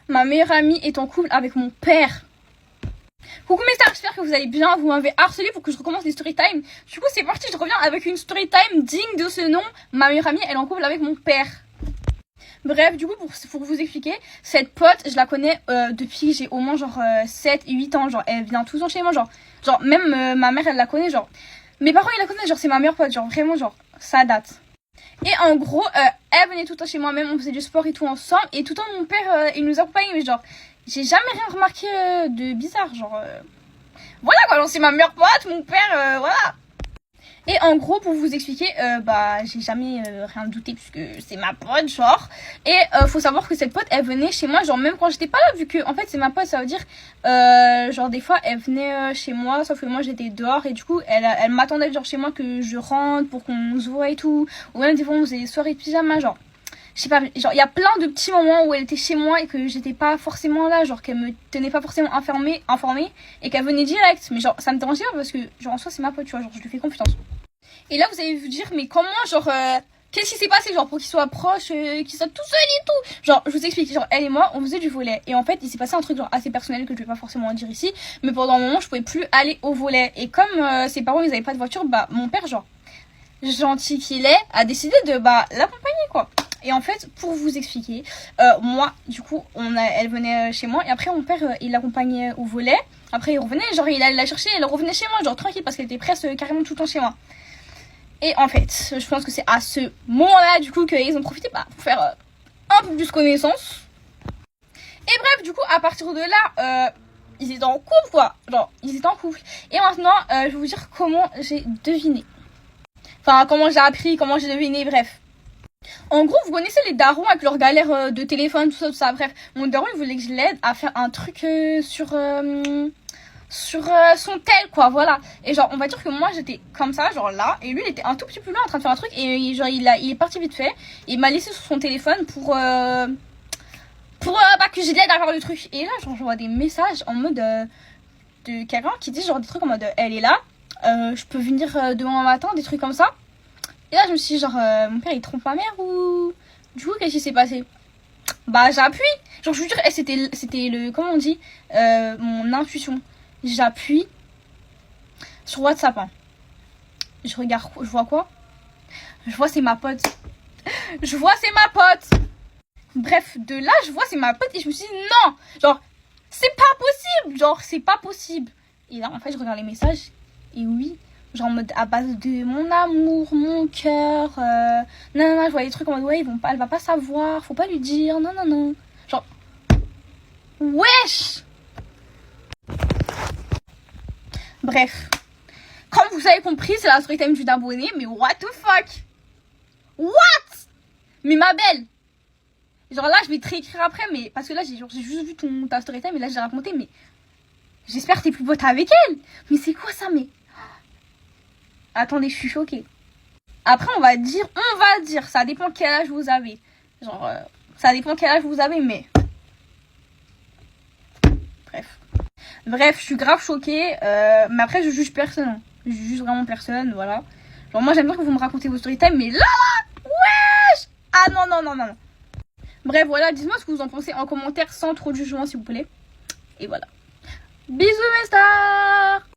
Ma meilleure amie est en couple avec mon père. Coucou mes stars, j'espère que vous allez bien. Vous m'avez harcelé pour que je recommence les story time. Du coup c'est parti, je reviens avec une story time digne de ce nom. Ma meilleure amie, elle est en couple avec mon père. Bref, du coup pour vous expliquer, cette pote, je la connais depuis que j'ai au moins genre 7 et 8 ans. Genre elle vient tout le temps chez moi, genre même ma mère elle la connaît, genre mes parents ils la connaissent, genre c'est ma meilleure pote, genre vraiment genre ça date. Et en gros, elle venait tout le temps chez moi, même on faisait du sport et tout ensemble. Et tout le temps mon père il nous accompagnait, mais genre j'ai jamais rien remarqué de bizarre, genre voilà quoi, genre c'est ma meilleure pote, mon père, voilà. Et en gros, pour vous expliquer, j'ai jamais rien douté puisque c'est ma pote, genre. Et faut savoir que cette pote, elle venait chez moi, genre même quand j'étais pas là, vu que en fait c'est ma pote, ça veut dire, genre des fois elle venait chez moi, sauf que moi j'étais dehors et du coup elle m'attendait genre chez moi que je rentre pour qu'on se voit et tout. Ou même des fois on faisait des soirées de pyjama, genre. Je sais pas, genre il y a plein de petits moments où elle était chez moi et que j'étais pas forcément là, genre qu'elle me tenait pas forcément informée et qu'elle venait direct. Mais genre ça me dérangeait pas parce que genre en soi c'est ma pote, tu vois, genre je lui fais confiance. Et là vous allez vous dire mais comment genre qu'est-ce qui s'est passé genre pour qu'ils soient proches, qu'ils soient tout seuls et tout. Genre je vous explique, genre elle et moi on faisait du volley et en fait il s'est passé un truc genre assez personnel que je vais pas forcément en dire ici, mais pendant un moment je pouvais plus aller au volley et comme ses parents ils avaient pas de voiture, bah mon père genre gentil qu'il est a décidé de l'accompagner quoi. Et en fait, pour vous expliquer, moi, du coup, elle venait chez moi. Et après, mon père, il l'accompagnait au volley. Après, il revenait, genre, il allait la chercher. Elle revenait chez moi, genre, tranquille, parce qu'elle était presque carrément tout le temps chez moi. Et en fait, je pense que c'est à ce moment-là, du coup, qu'ils ont profité pour faire un peu plus connaissance. Et bref, du coup, à partir de là, ils étaient en couple, quoi. Genre, ils étaient en couple. Et maintenant, je vais vous dire comment j'ai deviné. Enfin, comment j'ai appris, comment j'ai deviné, bref. En gros, vous connaissez les darons avec leurs galères de téléphone, tout ça. Bref, mon daron, il voulait que je l'aide à faire un truc sur son tel, quoi, voilà. Et genre, on va dire que moi, j'étais comme ça, genre là. Et lui, il était un tout petit peu loin en train de faire un truc. Et genre, il est parti vite fait. Et il m'a laissé sur son téléphone pour que je l'aide à faire le truc. Et là, genre, je vois des messages en mode de quelqu'un qui dit genre des trucs en mode elle est là. Je peux venir demain matin, des trucs comme ça. Et là, je me suis dit, genre, mon père, il trompe ma mère ou... Du coup, qu'est-ce qui s'est passé? Bah, j'appuie. Genre, je vous jure, c'était le... Comment on dit mon intuition. J'appuie sur WhatsApp. Hein. Je regarde, je vois quoi? Je vois, c'est ma pote. Je vois, c'est ma pote. Bref, de là, je vois, c'est ma pote. Et je me suis dit, non. Genre, c'est pas possible. Genre, c'est pas possible. Et là, en fait, je regarde les messages. Et oui... Genre en mode à base de mon amour, mon cœur. Non, je vois des trucs en mode ouais, elle va pas savoir, faut pas lui dire. Non. Genre, wesh! Bref. Comme vous avez compris, c'est la story time d'une abonnée, mais what the fuck? What? Mais ma belle! Genre là, je vais te réécrire après, mais parce que là, j'ai juste vu ta story time et là, j'ai raconté, mais j'espère que t'es plus pote avec elle. Mais c'est quoi ça, mais. Attendez, je suis choquée. Après, on va dire, ça dépend quel âge vous avez. Genre, ça dépend quel âge vous avez, mais... Bref, je suis grave choquée. Mais après, je juge personne. Je juge vraiment personne, voilà. Genre, moi, j'aime bien que vous me racontez vos story time, mais là, wesh! Ah non. Bref, voilà, dites-moi ce que vous en pensez en commentaire sans trop de jugement, s'il vous plaît. Et voilà. Bisous, mes stars!